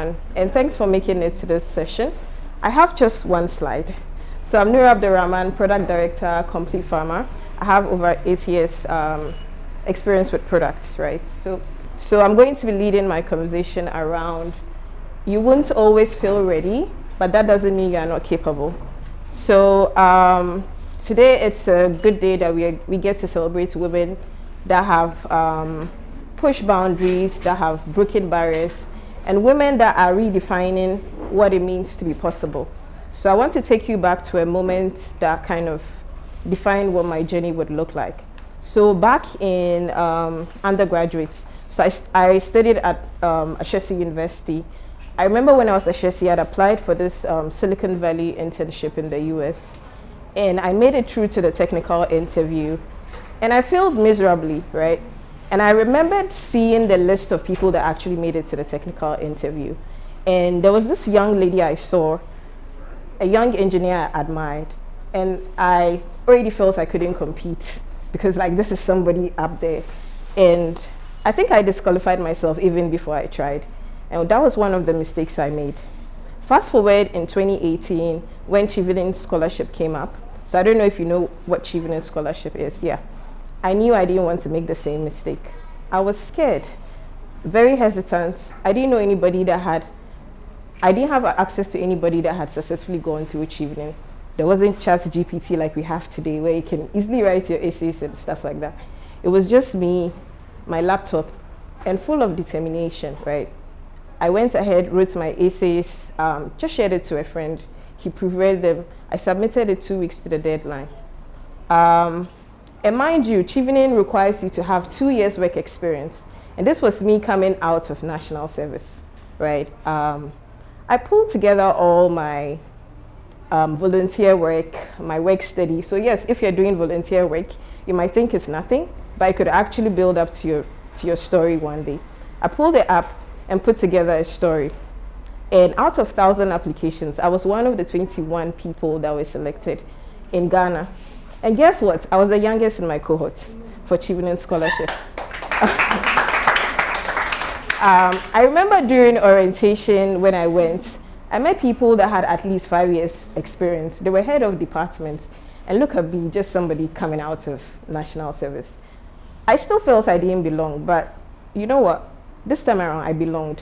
everyone, and thanks for making it to this session. I have just one slide. So I'm Nura Abdul-Rahman, Product Director, Complete Pharma. I have over 8 years experience with products, right? So I'm going to be leading my conversation around you won't always feel ready, but that doesn't mean you are not capable. So today it's a good day that we get to celebrate women that have pushed boundaries, that have broken barriers, and women that are redefining what it means to be possible. So I want to take you back to a moment that kind of defined what my journey would look like. So back in undergraduate, so I studied at Ashesi University. I remember when I was at Ashesi, I'd applied for this Silicon Valley internship in the US, and I made it through to the technical interview, and I failed miserably, right? And I remembered seeing the list of people that actually made it to the technical interview. And there was this young lady I saw, a young engineer I admired, and I already felt I couldn't compete because like this is somebody up there. And I think I disqualified myself even before I tried. And that was one of the mistakes I made. Fast forward in 2018 when Chevening scholarship came up. So I don't know if you know what Chevening scholarship is. Yeah. I knew I didn't want to make the same mistake. I was scared, very hesitant. I didn't know anybody I didn't have access to anybody that had successfully gone through Chevening. There wasn't ChatGPT like we have today where you can easily write your essays and stuff like that. It was just me, my laptop, and full of determination, right? I went ahead, wrote my essays, just shared it to a friend. He proofread them. I submitted it 2 weeks to the deadline. And mind you, Chevening requires you to have 2 years work experience. And this was me coming out of national service, right? I pulled together all my volunteer work, my work study. So yes, if you're doing volunteer work, you might think it's nothing, but it could actually build up to your story one day. I pulled it up and put together a story. And out of 1,000 applications, I was one of the 21 people that were selected in Ghana. And guess what? I was the youngest in my cohort for Chevening scholarship. I remember during orientation when I went, I met people that had at least 5 years experience. They were head of departments. And look at me, just somebody coming out of national service. I still felt I didn't belong, but you know what? This time around, I belonged.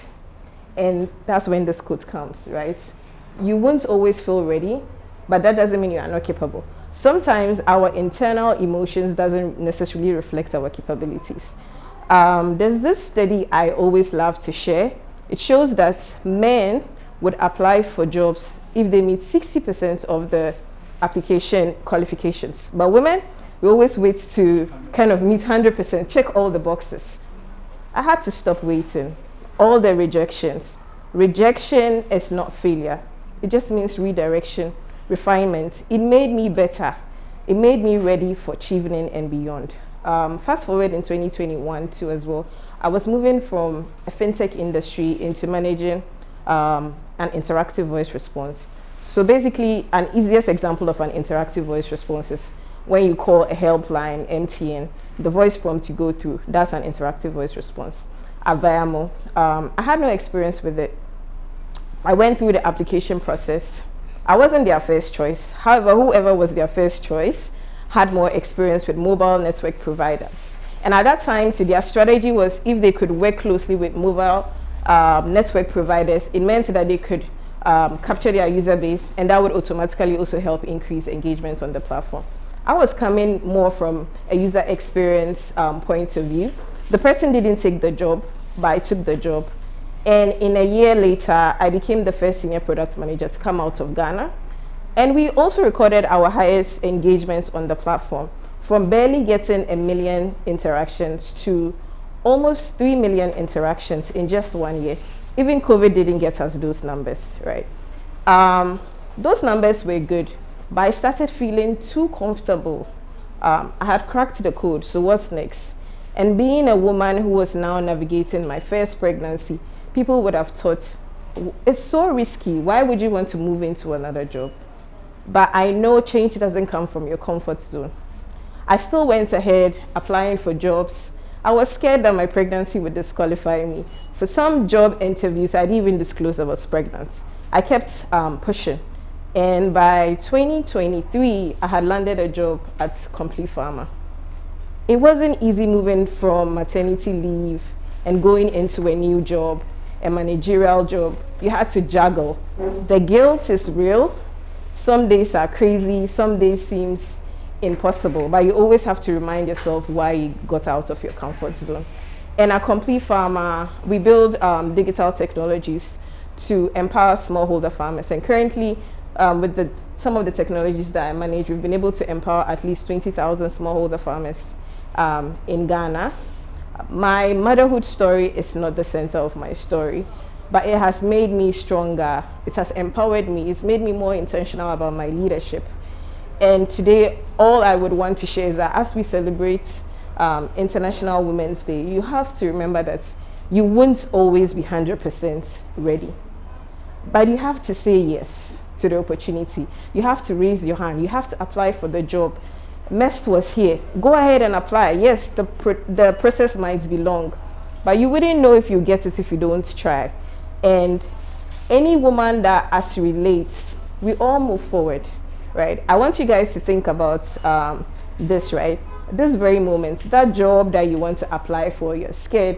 And that's when this quote comes, right? You won't always feel ready, but that doesn't mean you are not capable. Sometimes our internal emotions doesn't necessarily reflect our capabilities. There's this study I always love to share. It shows that men would apply for jobs if they meet 60% of the application qualifications. But women, we always wait to kind of meet 100%, check all the boxes. I had to stop waiting. All the rejections. Rejection is not failure. It just means redirection, refinement. It made me better. It made me ready for Chevening and beyond. Fast forward in 2021 too as well. I was moving from a fintech industry into managing an interactive voice response. So basically, an easiest example of an interactive voice response is when you call a helpline, MTN, the voice prompt you go through, that's an interactive voice response. Avayamo. I had no experience with it. I went through the application process. I wasn't their first choice. However, whoever was their first choice had more experience with mobile network providers. And at that time, their strategy was if they could work closely with mobile network providers, it meant that they could capture their user base, and that would automatically also help increase engagement on the platform. I was coming more from a user experience point of view. The person didn't take the job, but I took the job. And in a year later, I became the first senior product manager to come out of Ghana. And we also recorded our highest engagements on the platform, from barely getting 1 million interactions to almost 3 million interactions in just 1 year. Even COVID didn't get us those numbers, right? Those numbers were good, but I started feeling too comfortable. I had cracked the code, so what's next? And being a woman who was now navigating my first pregnancy, people would have thought, it's so risky. Why would you want to move into another job? But I know change doesn't come from your comfort zone. I still went ahead applying for jobs. I was scared that my pregnancy would disqualify me. For some job interviews, I didn't even disclose I was pregnant. I kept pushing. And by 2023, I had landed a job at Complete Pharma. It wasn't easy moving from maternity leave and going into a new job, a managerial job. You had to juggle. The guilt is real. Some days are crazy, some days seems impossible, but you always have to remind yourself why you got out of your comfort zone. And at Complete Pharma, we build digital technologies to empower smallholder farmers. And currently, with some of the technologies that I manage, we've been able to empower at least 20,000 smallholder farmers in Ghana. My motherhood story is not the center of my story, but it has made me stronger. It has empowered me. It's made me more intentional about my leadership. And today, all I would want to share is that as we celebrate International Women's Day, you have to remember that you won't always be 100% ready. But you have to say yes to the opportunity. You have to raise your hand. You have to apply for the job. MEST was here. Go ahead and apply. Yes, the process might be long, but you wouldn't know if you get it if you don't try. And any woman that as relates, we all move forward, right? I want you guys to think about this, right? This very moment, that job that you want to apply for, you're scared.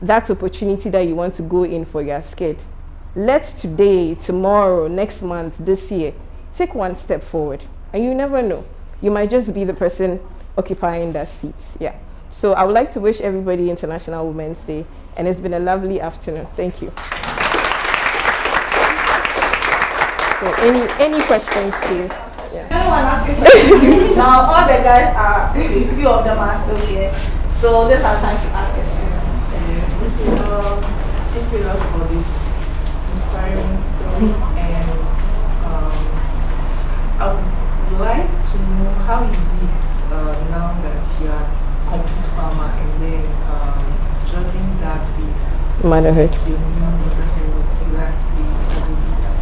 That opportunity that you want to go in for, you're scared. Let's today, tomorrow, next month, this year, take one step forward, and you never know. You might just be the person occupying that seat. Yeah. So I would like to wish everybody International Women's Day, and it's been a lovely afternoon. Thank you. So any questions, please? Yeah. Anyone ask a question? Now all the guys are, a few of them are still here, so this is our time to ask questions. Thank you for this inspiring story, and I would like to know how is it now that you are Complete Pharma and then juggling that with Motherhood. your new motherhood exactly as a leader?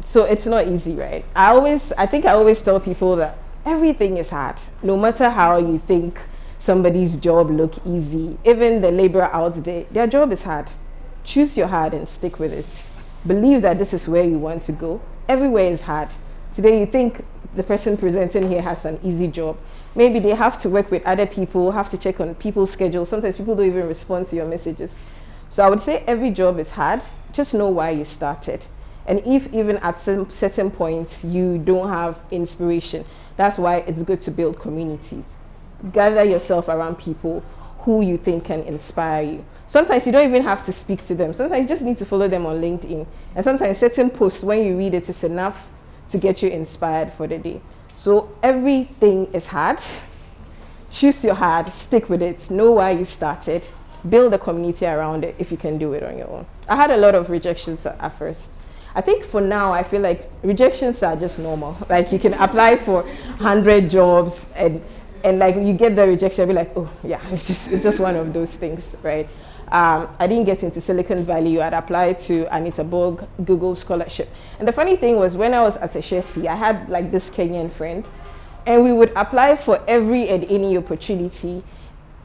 So it's not easy, right? I think I always tell people that everything is hard. No matter how you think somebody's job look easy, even the laborer out there, their job is hard. Choose your hard and stick with it. Believe that this is where you want to go. Everywhere is hard. Today you think the person presenting here has an easy job. Maybe they have to work with other people, have to check on people's schedules. Sometimes people don't even respond to your messages. So I would say every job is hard. Just know why you started. And if even at some certain points you don't have inspiration, that's why it's good to build communities. Gather yourself around people who you think can inspire you. Sometimes you don't even have to speak to them. Sometimes you just need to follow them on LinkedIn. And sometimes certain posts, when you read it, it's enough to get you inspired for the day. So everything is hard. Choose your hard, stick with it, know why you started, build a community around it if you can do it on your own. I had a lot of rejections at first. I think for now, I feel like rejections are just normal. Like you can apply for 100 jobs and like you get the rejection, be like, oh yeah, it's just one of those things, right? I didn't get into Silicon Valley. I'd applied to Anita Borg Google Scholarship. And the funny thing was when I was at Ashesi, I had like this Kenyan friend and we would apply for every and any opportunity.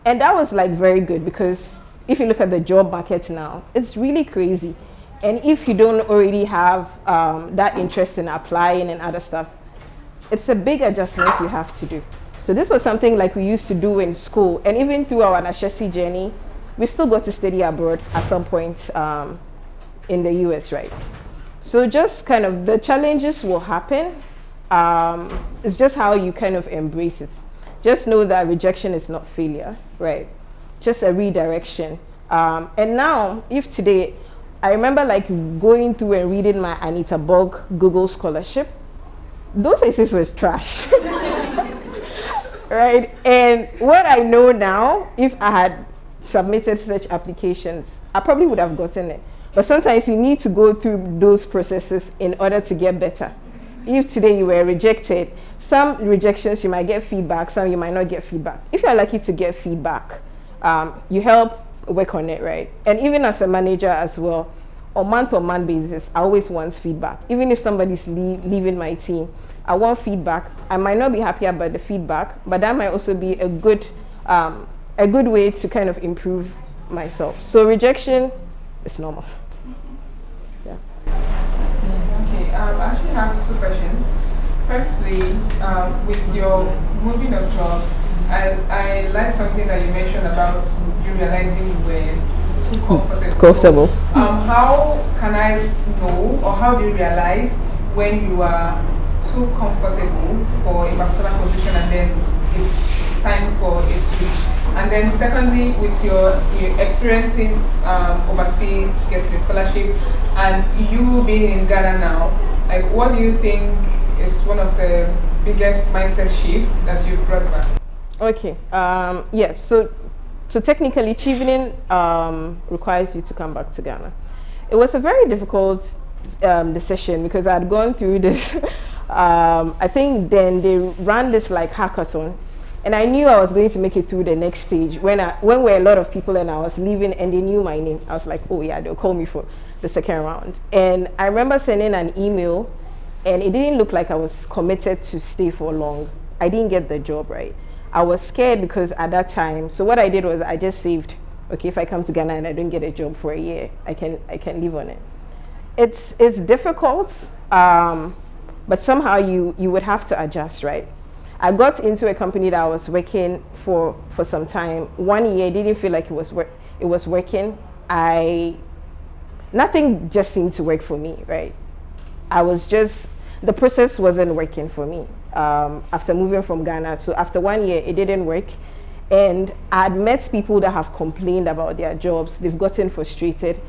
And that was like very good because if you look at the job market now, it's really crazy. And if you don't already have that interest in applying and other stuff, it's a big adjustment you have to do. So this was something like we used to do in school. And even through our Ashesi journey, we still got to study abroad at some point in the US, right? So just kind of the challenges will happen. It's just how you kind of embrace it. Just know that rejection is not failure, right? Just a redirection. And now, if today, I remember like going through and reading my Anita Borg Google Scholarship, those essays were trash. Right? And what I know now, if I had submitted such applications, I probably would have gotten it. But sometimes you need to go through those processes in order to get better. If today you were rejected, some rejections you might get feedback, some you might not get feedback. If you're lucky to get feedback, you help work on it, right? And even as a manager as well, on month-on-month basis, I always want feedback. Even if somebody's leaving my team, I want feedback. I might not be happy about the feedback, but that might also be a good a good way to kind of improve myself. So rejection is normal. Yeah. Okay, I actually have two questions. Firstly, with your moving of jobs, I like something that you mentioned about you realizing you were too comfortable. So, how can I know, or how do you realize when you are too comfortable for a particular position and then it's time for a switch? And then secondly, with your experiences overseas, getting a scholarship, and you being in Ghana now, like what do you think is one of the biggest mindset shifts that you've brought back? Okay, yeah, so technically Chevening requires you to come back to Ghana. It was a very difficult decision because I had gone through this, I think then they ran this like hackathon, and I knew I was going to make it through the next stage when were a lot of people and I was leaving and they knew my name. I was like, oh yeah, they'll call me for the second round. And I remember sending an email and it didn't look like I was committed to stay for long. I didn't get the job, right? I was scared because at that time, so what I did was I just saved, okay, if I come to Ghana and I don't get a job for a year, I can live on it. It's difficult, but somehow you would have to adjust, right? I got into a company that I was working for some time. 1 year, didn't feel like it was working. Nothing just seemed to work for me, right? The process wasn't working for me. After moving from Ghana, so after 1 year, it didn't work. And I'd met people that have complained about their jobs. They've gotten frustrated.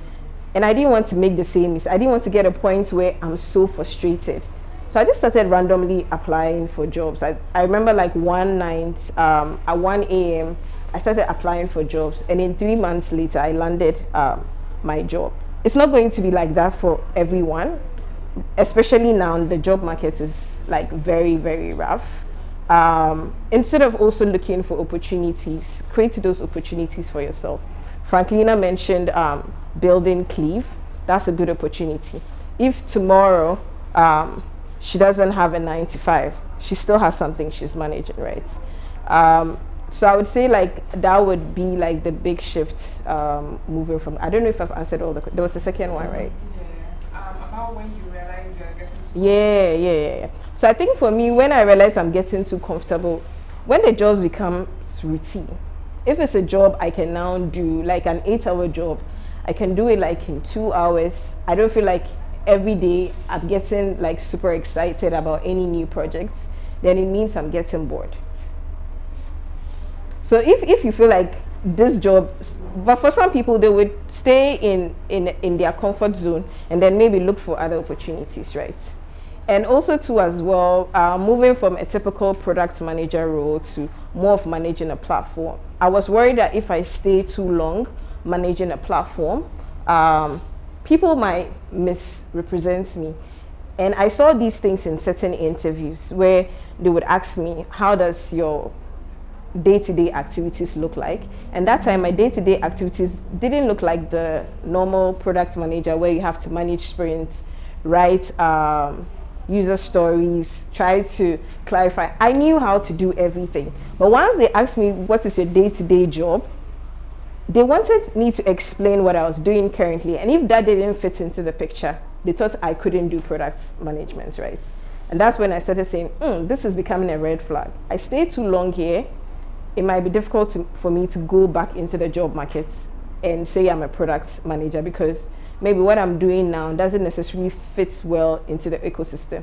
And I didn't want to make the same mistake. I didn't want to get a point where I'm so frustrated. So I just started randomly applying for jobs. I remember like one night at 1 a.m., I started applying for jobs. And in 3 months later, I landed my job. It's not going to be like that for everyone. Especially now, the job market is like very, very rough. Instead of also looking for opportunities, create those opportunities for yourself. Franklina mentioned building Cleave. That's a good opportunity. If tomorrow she doesn't have a 9 to 5, she still has something she's managing, right? So I would say like that would be like the big shift moving from. I don't know if I've answered all the. There was the second one, right? Yeah. About when you realize you are getting. Yeah. So I think for me, when I realize I'm getting too comfortable, when the jobs become routine. If it's a job I can now do, like an 8-hour job, I can do it like in 2 hours. I don't feel like every day I'm getting like super excited about any new projects, then it means I'm getting bored. So if you feel like this job, but for some people they would stay in their comfort zone and then maybe look for other opportunities, right? And also too as well, moving from a typical product manager role to more of managing a platform. I was worried that if I stay too long managing a platform, people might misrepresent me. And I saw these things in certain interviews where they would ask me, how does your day-to-day activities look like? And that time my day-to-day activities didn't look like the normal product manager where you have to manage sprints, write user stories, try to clarify. I knew how to do everything, but once they asked me what is your day-to-day job, they wanted me to explain what I was doing currently, and if that didn't fit into the picture, they thought I couldn't do product management, right? And that's when I started saying, this is becoming a red flag. I stay too long here, it might be difficult for me to go back into the job market and say I'm a product manager, because maybe what I'm doing now doesn't necessarily fit well into the ecosystem.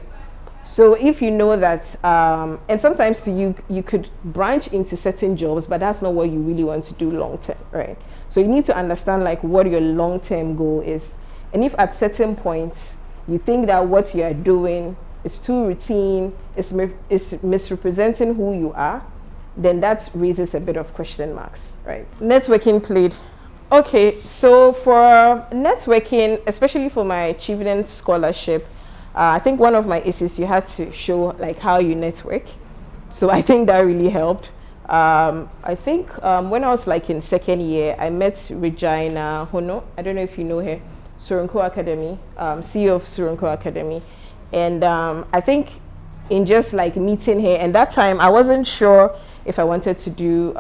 So if you know that, and sometimes you could branch into certain jobs, but that's not what you really want to do long term, right? So you need to understand like what your long term goal is. And if at certain points you think that what you are doing is too routine, it's misrepresenting who you are, then that raises a bit of question marks, right? Networking played. Okay, so for networking, especially for my Chevening scholarship, I think one of my essays you had to show like how you network. So I think that really helped. I think when I was like in second year, I met Regina Hono. I don't know if you know her, Suronko Academy, CEO of Suronko Academy. And I think in just like meeting her, and that time I wasn't sure if I wanted to do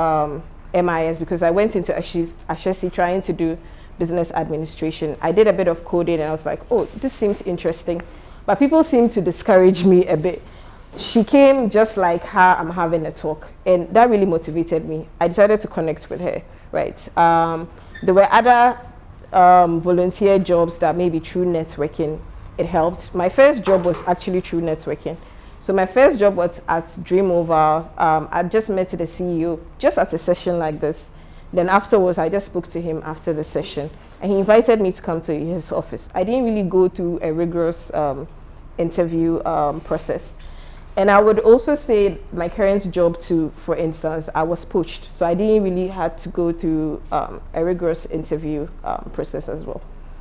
MIS because I went into Ashesi trying to do business administration. I did a bit of coding and I was like, oh, this seems interesting. But people seemed to discourage me a bit. She came just like how I'm having a talk, and that really motivated me. I decided to connect with her, right? There were other volunteer jobs that maybe through networking, it helped. My first job was actually through networking. So my first job was at Dreamover. I just met the CEO just at a session like this. Then afterwards, I just spoke to him after the session, and he invited me to come to his office. I didn't really go through a rigorous interview process. And I would also say my current job too, for instance, I was poached. So I didn't really have to go through a rigorous interview process as well.